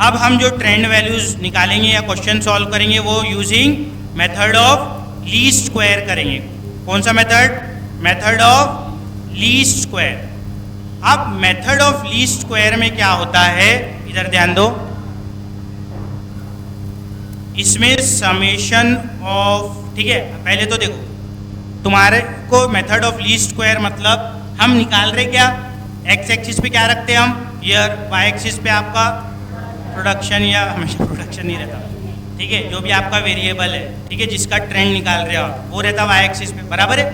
अब हम जो ट्रेंड वैल्यूज निकालेंगे या क्वेश्चन सॉल्व करेंगे वो using method of least square करेंगे। कौन सा method? Method of least square. अब मेथड ऑफ लीस्ट स्क्वायर में क्या होता है, इधर ध्यान दो, इसमें समेशन ऑफ, ठीक है, पहले तो देखो तुम्हारे को मेथड ऑफ लीस्ट स्क्वायर मतलब हम निकाल रहे क्या, एक्स एक्सिस पे क्या रखते हैं हम, ईयर, वाई एक्सिस पे आपका प्रोडक्शन, या हमेशा प्रोडक्शन नहीं रहता, ठीक है, जो भी आपका वेरिएबल है, ठीक है, जिसका ट्रेंड निकाल रहे हो वो रहता वाई एक्सिस पे, बराबर है।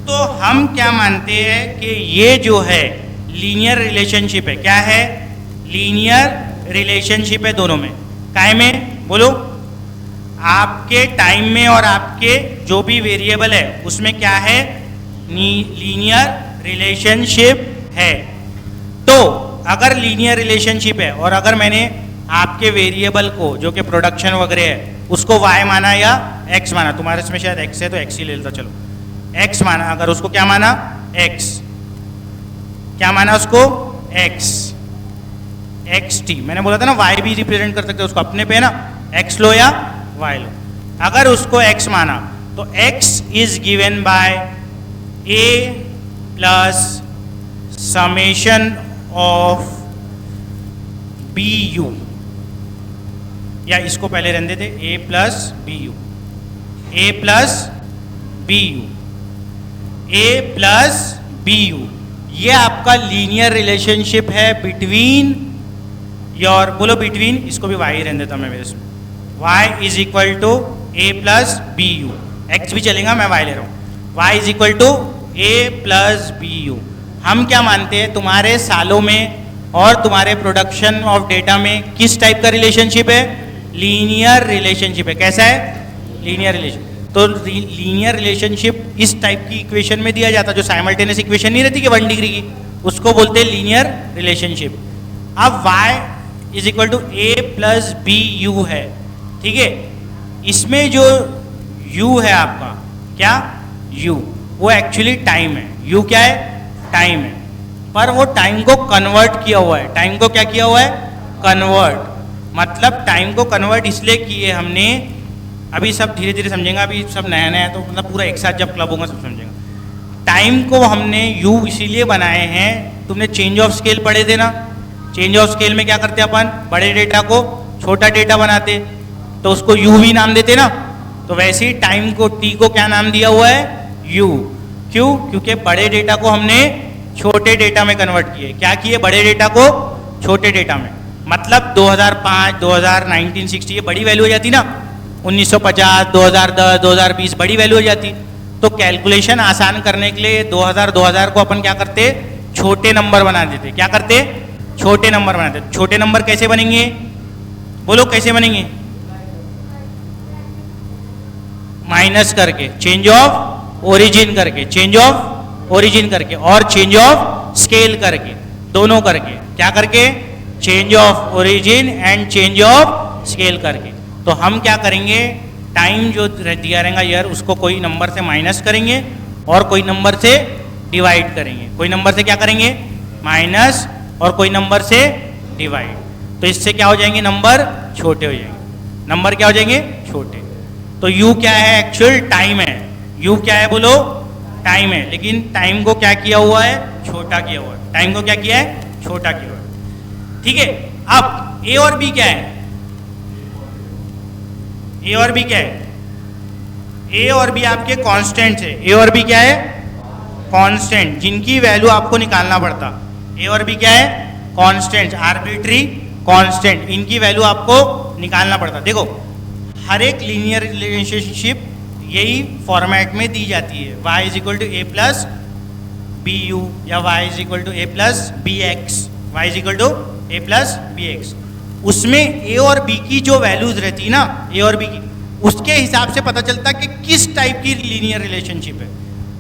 तो हम क्या मानते हैं कि ये जो है लीनियर रिलेशनशिप है, क्या है, लीनियर रिलेशनशिप है दोनों में, काय में, बोलो, आपके टाइम में और आपके जो भी वेरिएबल है उसमें क्या है, लीनियर रिलेशनशिप है। तो अगर लीनियर रिलेशनशिप है और अगर मैंने आपके वेरिएबल को जो कि प्रोडक्शन वगैरह है उसको y माना या x माना, तुम्हारे इसमें शायद x है तो x ही ले लेता, चलो x माना, अगर उसको क्या माना, x, क्या माना उसको, x t, मैंने बोला था ना y भी रिप्रेजेंट कर सकते हो उसको, अपने पे ना, x लो या y लो, अगर उसको x माना तो x is given by a plus summation of b u, या इसको पहले रहने देते, a plus b u, a plus b u, a plus b u, ये आपका लीनियर रिलेशनशिप है बिटवीन योर, बोलो बिटवीन, इसको भी y रहने देता मैं मेरे, y is equal to a plus b u, x भी चलेगा, मैं y ले रहा हूँ, y is equal to a plus b you. हम क्या मानते हैं, तुम्हारे सालों में और तुम्हारे प्रोडक्शन ऑफ डेटा में किस टाइप का रिलेशनशिप है, लीनियर रिलेशनशिप है, कैसा है, लीनियर रिलेशन। तो लीनियर रिलेशनशिप इस टाइप की इक्वेशन में दिया जाता है, जो साइमल्टेनियस इक्वेशन नहीं रहती कि 1 डिग्री की, उसको बोलते हैं लीनियर रिलेशनशिप। अब y is equal to a plus b u है, ठीक है, इसमें जो u है आपका, क्या, u, वो एक्चुअली टाइम है, u क्या है, टाइम है, पर वो टाइम को कन्वर्ट किया हुआ है, टाइम को क्या किया हुआ है, कन्वर्ट, मतलब टाइम को कन्वर्ट इसलिए किए हमने, अभी सब धीरे धीरे समझेंगे, अभी सब नया नया है तो मतलब पूरा एक साथ जब क्लब होगा सब समझेंगे। टाइम को हमने u इसीलिए बनाए हैं, तुमने चेंज ऑफ स्केल पढ़े थे ना, चेंज ऑफ स्केल में क्या करते अपन, बड़े डेटा को छोटा डेटा बनाते तो उसको u भी नाम देते ना, तो वैसे ही टाइम को t को क्या नाम दिया हुआ है, u, क्यों, क्योंकि बड़े डेटा को हमने छोटे डेटा में कन्वर्ट किए, क्या किए, बड़े डेटा को छोटे डेटा में, मतलब 2005, 2000, 1960 ये बड़ी वैल्यू हो जाती ना, 1950, 2010, 2020 बड़ी वैल्यू हो जाती, तो कैलकुलेशन आसान करने के लिए 2000 को अपन क्या करते, छोटे नंबर बना देते, क्या करते, छोटे नंबर बनाते। छोटे नंबर कैसे बनेंगे, बोलो कैसे बनेंगे, माइनस करके, चेंज ऑफ ओरिजिन करके, चेंज ऑफ ओरिजिन करके, और चेंज ऑफ स्केल करके, दोनों करके, क्या करके, change of origin and change of scale करके। तो हम क्या करेंगे, टाइम जो दिया रहेगा ईयर, उसको कोई नंबर से माइनस करेंगे और कोई नंबर से डिवाइड करेंगे, कोई नंबर से क्या करेंगे, माइनस, और कोई नंबर से डिवाइड, तो इससे क्या हो जाएंगे, नंबर छोटे हो जाएंगे, नंबर क्या हो जाएंगे, छोटे। तो u क्या है, एक्चुअल टाइम है, u क्या है, बोलो टाइम है, लेकिन टाइम को क्या किया हुआ है, छोटा किया हुआ है, टाइम को क्या किया है, छोटा किया हुआ है, ठीक है। अब a और b क्या है, a और b क्या है, a और b आपके कांस्टेंट है, a और b क्या है, कांस्टेंट, जिनकी वैल्यू आपको निकालना पड़ता, a और b क्या है, कांस्टेंट, आर्बिट्री कांस्टेंट, इनकी वैल्यू आपको निकालना पड़ता। देखो हर एक लीनियर रिलेशनशिप यही फॉर्मेट में दी जाती है, y is equal to a plus b u, या y is equal to a plus b x, y is equal to a plus b x. उसमें a और b की जो वैल्यूज रहती है ना, a और b की, उसके हिसाब से पता चलता कि किस टाइप की लीनियर रिलेशनशिप है।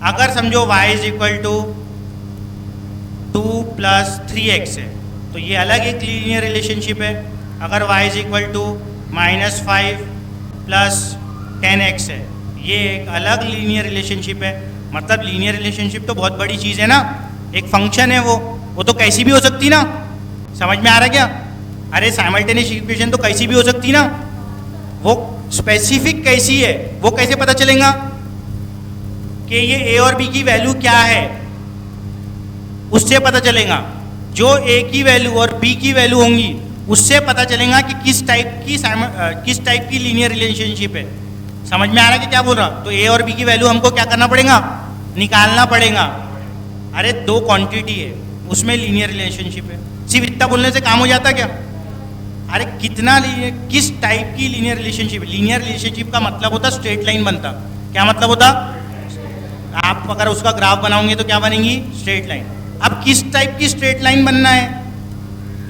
अगर समझो y is equal to 2 plus 3x है तो ये अलग एक लीनियर रिलेशनशिप है। अगर y is equal to -5 plus 10x है, ये एक अलग लीनियर रिलेशनशिप है। मतलब लीनियर रिलेशनशिप तो बहुत बड़ी चीज़ है ना, एक फंक्शन है वो तो कैसी भी हो सकती ना, समझ में आ रहा क्या, अरे साइमल्टेनियस इक्वेशन तो कैसी भी हो सकती ना, वो स्पेसिफिक कैसी है वो कैसे पता चलेगा कि ये ए और बी की वैल्यू क्या है, उससे पता चलेगा। जो ए की वैल्यू और बी की वैल्यू होंगी उससे पता चलेगा कि किस टाइप की लीनियर रिलेशनशिप है। समझ में आ रहा है कि क्या बोल रहा? तो ए और बी की वैल्यू हमको क्या करना पड़ेगा, निकालना पड़ेगा। अरे दो क्वांटिटी है उसमें लीनियर रिलेशनशिप है, सिर्फ इतना बोलने से काम हो जाता क्या? अरे किस टाइप की लीनियर रिलेशनशिप? लीनियर रिलेशनशिप का मतलब होता स्ट्रेट लाइन बनता। क्या मतलब होता? आप अगर उसका ग्राफ बनाओगे तो क्या बनेगी? Straight line. अब किस टाइप की स्ट्रेट लाइन बनना है?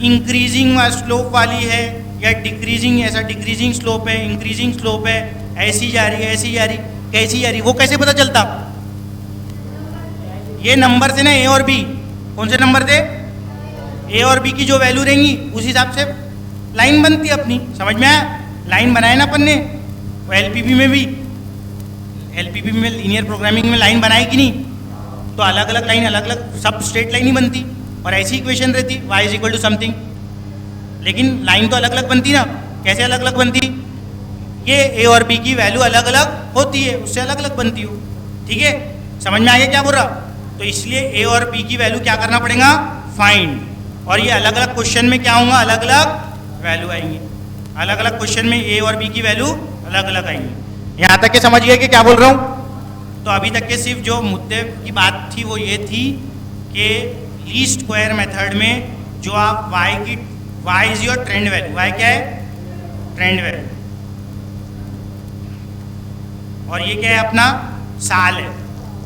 इंक्रीजिंग स्लोप वाली है या डिक्रीजिंग? ऐसा डिक्रीजिंग स्लोप है, इंक्रीजिंग स्लोप है, ऐसी जा रही है, ऐसी जा रही, कैसी जा रही, वो कैसे पता चलता? ये नंबर से ना, ए और बी, कौन से नंबर थे? ए और बी की जो वैल्यू रहेंगी उस हिसाब से लाइन बनती है अपनी। समझ में आया? लाइन बनाए ना अपन ने, एलपीपी में भी, एलपीपी में लीनियर प्रोग्रामिंग में लाइन बनाई कि नहीं? तो अलग अलग लाइन, अलग अलग सब स्ट्रेट लाइन ही बनती और ऐसी इक्वेशन रहती y is equal to something, लेकिन लाइन तो अलग अलग बनती ना। कैसे अलग अलग बनती? ये ए और बी की वैल्यू अलग अलग होती है, उससे अलग अलग बनती हो। ठीक है, समझ में आ गया क्या बोल रहा? तो इसलिए ए और बी की वैल्यू क्या करना पड़ेगा? फाइंड। और ये अलग अलग क्वेश्चन में क्या होगा? अलग अलग वैल्यू आएंगी। अलग अलग क्वेश्चन में ए और बी की वैल्यू अलग अलग आएंगी। यहाँ तक के समझ गए कि क्या बोल रहा हूँ? तो अभी तक के सिर्फ जो मुद्दे की बात थी वो ये थी कि लीस्ट स्क्वायर मेथड में जो आप y is your trend value, y क्या है? ट्रेंड वैल्यू, और ये क्या है? अपना साल है।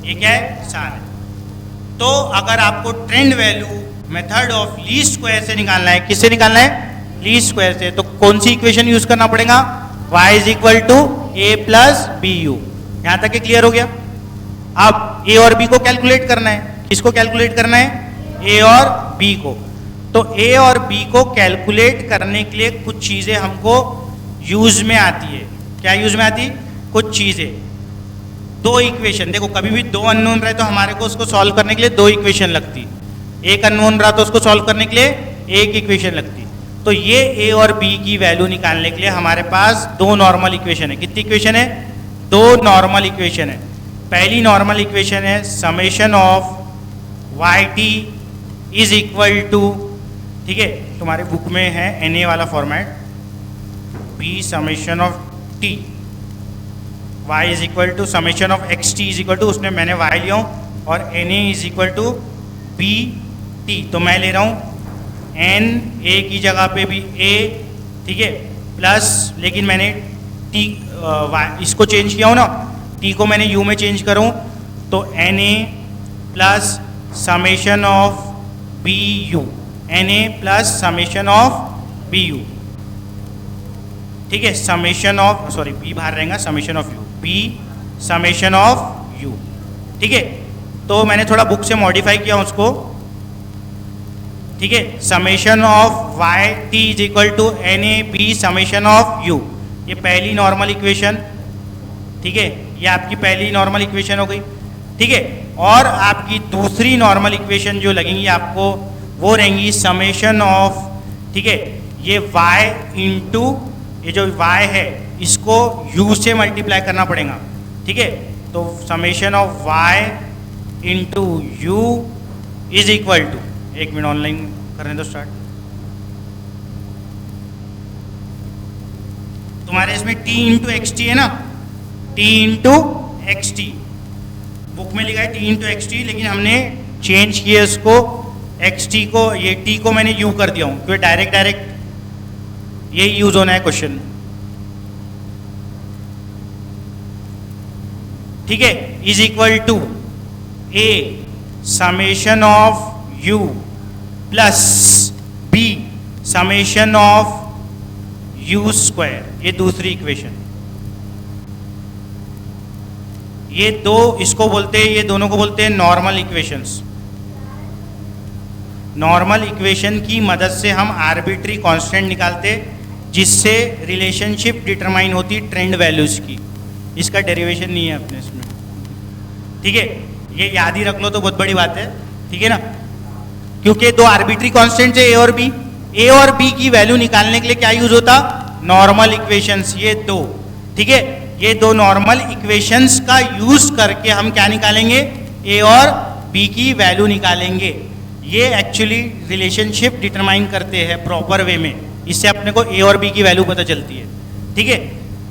ये क्या है? साल है। तो अगर आपको trend value method of least square से निकालना है, किससे निकालना है? लीस्ट स्क्वायर से। तो कौन सी इक्वेशन यूज करना पड़ेगा? y is equal to a plus b u. यहां तक क्लियर हो गया? अब ए और बी को कैलकुलेट करना है। किसको कैलकुलेट करना है? ए और बी को। तो ए और बी को कैलकुलेट करने के लिए कुछ चीजें हमको यूज में आती है। क्या यूज में आती? कुछ चीजें, दो इक्वेशन। देखो कभी भी दो अननोन रहे तो हमारे को उसको सॉल्व करने के लिए दो इक्वेशन लगती। एक अननोन रहा तो उसको सॉल्व करने के लिए एक इक्वेशन लगती। तो ये ए और बी की वैल्यू निकालने के लिए हमारे पास दो नॉर्मल इक्वेशन है। कितनी इक्वेशन है? दो नॉर्मल इक्वेशन है। पहली नॉर्मल इक्वेशन है summation of y t is equal to, ठीक है, तुम्हारे बुक में है एन वाला format, b summation of t, y is equal to summation of x t is equal to, उसमें मैंने वाई लिया हूँ, और n a is equal to b t. तो मैं ले रहा हूँ एन, ए की जगह पे भी ए, ठीक है, प्लस, लेकिन मैंने टी इसको चेंज किया हूँ ना, टी को मैंने यू में चेंज करूँ तो n a plus summation of b u, n a plus summation of b u, ठीक है, समेशन ऑफ, सॉरी बी बाहर रहेगा, summation of u, b summation of u, ठीक है। तो मैंने थोड़ा बुक से मॉडिफाई किया उसको, ठीक है, summation of y t is equal to n a b summation of u, ये पहली नॉर्मल इक्वेशन, ठीक है, ये आपकी पहली नॉर्मल इक्वेशन हो गई, ठीक है। और आपकी दूसरी नॉर्मल इक्वेशन जो लगेंगी आपको वो रहेंगी समेशन ऑफ, ठीक है, ये y इंटू ये जो y है इसको u से मल्टीप्लाई करना पड़ेगा, ठीक है। तो summation of y into u is equal to, एक मिनट ऑनलाइन करने दो स्टार्ट, तुम्हारे इसमें t इंटू एक्स टी है ना, t into x T, book में लिखा है t इंटू एक्स टी, लेकिन हमने चेंज किया इसको एक्स टी को, ये t को मैंने u कर दिया हूँ क्योंकि डायरेक्ट यही यूज होना है क्वेश्चन, ठीक है, is equal to a summation of u plus b summation of u square, ये दूसरी इक्वेशन। ये दो इसको बोलते हैं, ये दोनों को बोलते हैं नॉर्मल इक्वेशंस। नॉर्मल इक्वेशन की मदद से हम आर्बिट्री कांस्टेंट निकालते जिससे रिलेशनशिप डिटरमाइन होती ट्रेंड वैल्यूज की। इसका डेरिवेशन नहीं है अपने इसमें, ठीक है, ये याद ही रख लो तो बहुत बड़ी बात है, ठीक है ना, क्योंकि दो आर्बिट्री कांस्टेंट है ए और बी, ए और बी की वैल्यू निकालने के लिए क्या यूज होता, नॉर्मल इक्वेशंस, ये दो, ठीक है, ये दो नॉर्मल इक्वेशंस का यूज करके हम क्या निकालेंगे, ए और बी की वैल्यू निकालेंगे। ये एक्चुअली रिलेशनशिप डिटरमाइन करते हैं प्रॉपर वे में, इससे अपने को ए और बी की वैल्यू पता चलती है, ठीक है।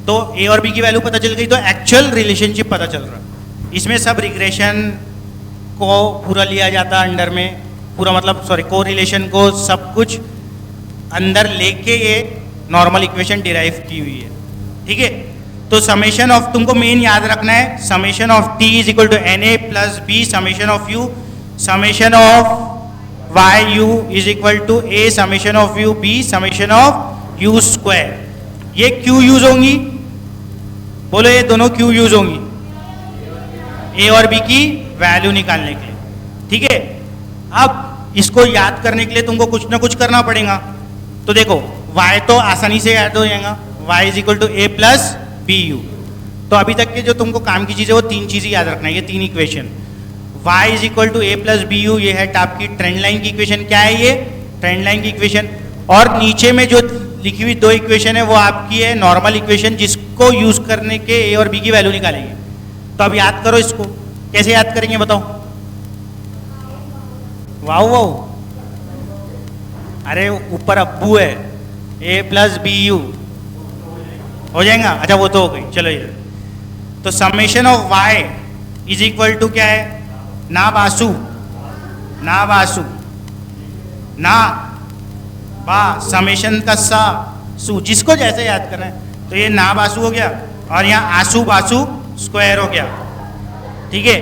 तो ए और बी की वैल्यू पता चल गई तो एक्चुअल रिलेशनशिप पता चल रहा। इसमें सब रिग्रेशन को पूरा लिया जाता अंडर में, पूरा मतलब सॉरी को रिलेशन को सब कुछ अंदर लेके ये नॉर्मल इक्वेशन डिराइव की हुई है, ठीक है। तो समेशन ऑफ, तुमको मेन याद रखना है, summation of t is equal to n a plus b summation of u, summation of y u is equal to a summation of u b summation of u square. ये क्यों use होंगी, बोलो ये दोनों क्यों यूज होंगी, ए और B की वैल्यू निकालने के लिए, ठीक है। अब इसको याद करने के लिए तुमको कुछ ना कुछ करना पड़ेगा। तो देखो y तो आसानी से याद हो जाएगा, y is equal to a plus b u. तो अभी तक के जो तुमको काम की चीज़ें वो तीन चीज़ें याद रखना है, ये तीन equation, y is equal to a plus b u, ये है आपकी ट्रेंड लाइन की इक्वेशन। क्या है ये, ट्रेंड लाइन की इक्वेशन। और नीचे में जो लिखी हुई दो इक्वेशन है वो आपकी है नॉर्मल इक्वेशन, जिसको यूज करने के ए और बी की वैल्यू निकालेंगे। तो अब याद करो इसको, कैसे याद करेंगे बताओ, वाओ वाओ, अरे ऊपर अब्बू है, ए प्लस बी यू हो जाएगा, अच्छा वो तो हो गई, चलो ये। तो summation of y is equal to क्या है, ना बासु, ना बासु, ना बा समेशन का सा सु, जिसको जैसे याद करना है। तो ये ना बासु हो गया और यहाँ आसू बासु स्क्वायर हो गया, ठीक है,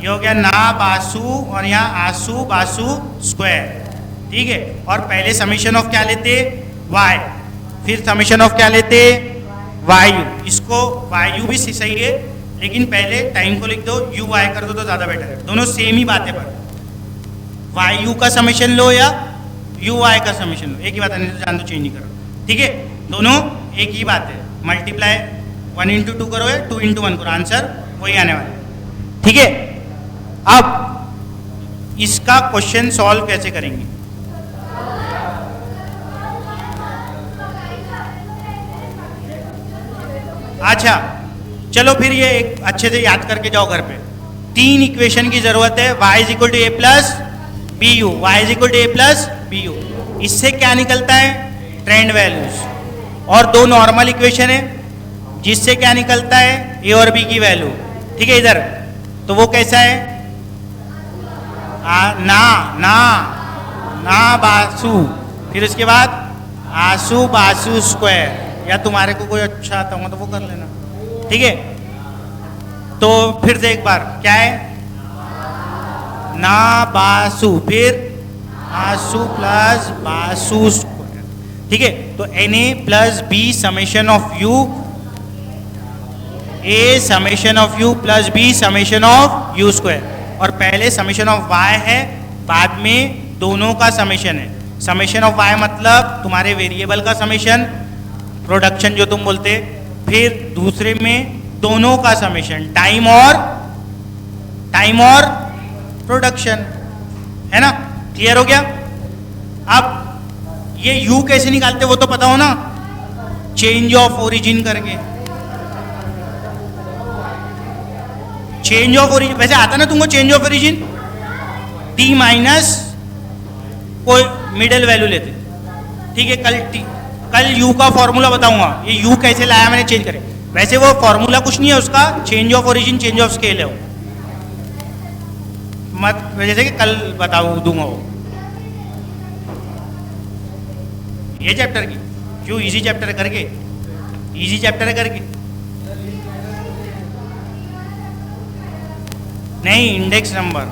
ये हो गया ना बासु और यहाँ आसू बासु स्क्वायर, ठीक है। और पहले समेशन ऑफ क्या लेते, y, फिर समेशन ऑफ क्या लेते, वायु। इसको वायु भी सही है, लेकिन पहले टाइम को लिख दो, यू वाई कर दो तो ज़्यादा बेटर है, दोनों सेम ही बात है। पर वायु का समेशन लो या यू वाई का समेशन लो, एक ही बात है, नहीं तो जान दो चेंज नहीं करो, ठीक है, दोनों एक ही बात है। मल्टीप्लाई 1 इंटू 2 करो या 2 इंटू 1 करो, आंसर वही आने वाला है, ठीक है। अब इसका क्वेश्चन सॉल्व कैसे करेंगे, अच्छा चलो फिर ये एक अच्छे से याद करके जाओ घर पे। तीन इक्वेशन की जरूरत है, y is equal to a plus b u, y is equal to a plus b u. इससे क्या निकलता है, ट्रेंड वैल्यूज। और दो नॉर्मल इक्वेशन है जिससे क्या निकलता है, ए और बी की वैल्यू, ठीक है। इधर तो वो कैसा है, ना ना ना बासु, फिर उसके बाद आसू बासु स्क्वायर, या तुम्हारे को कोई अच्छा आता होगा तो वो कर लेना, ठीक है। तो फिर से एक बार क्या है, ना बासु, फिर आसू प्लस बासु स्क्वायर, ठीक है। तो n a plus b summation of u, a summation of u plus b summation of u square. और पहले समेशन ऑफ वाई है, बाद में दोनों का समेशन है। समेशन ऑफ वाई मतलब तुम्हारे वेरिएबल का समेशन, प्रोडक्शन जो तुम बोलते, फिर दूसरे में दोनों का समेशन, टाइम और प्रोडक्शन, है ना, क्लियर हो गया। अब ये यू कैसे निकालते वो तो पता हो ना, चेंज ऑफ ओरिजिन करके। चेंज ऑफ ओरिजिन वैसे आता ना तुमको, change of origin, T minus कोई मिडिल वैल्यू लेते, ठीक है। कल यू का फॉर्मूला बताऊंगा, ये यू कैसे लाया मैंने चेंज करे। वैसे वो फॉर्मूला कुछ नहीं है उसका, change of origin change of scale है वो, मत जैसे कि कल बताऊ दूंगा वो, ये चैप्टर की क्यों इजी चैप्टर करके, इजी चैप्टर करके नहीं, इंडेक्स नंबर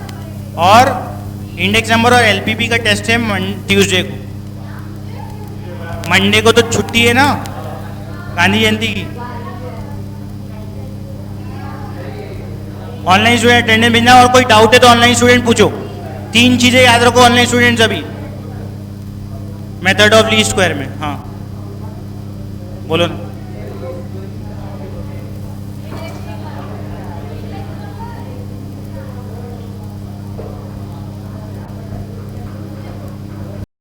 और एलपीपी का टेस्ट है ट्यूसडे को, मंडे को तो छुट्टी है ना गांधी जयंती की। ऑनलाइन स्टूडेंट अटेंडेंस भेजना, और कोई डाउट है तो ऑनलाइन स्टूडेंट पूछो। तीन चीजें याद रखो ऑनलाइन स्टूडेंट्स अभी, मेथड ऑफ लीस्ट स्क्वायर में, हाँ बोलो ना।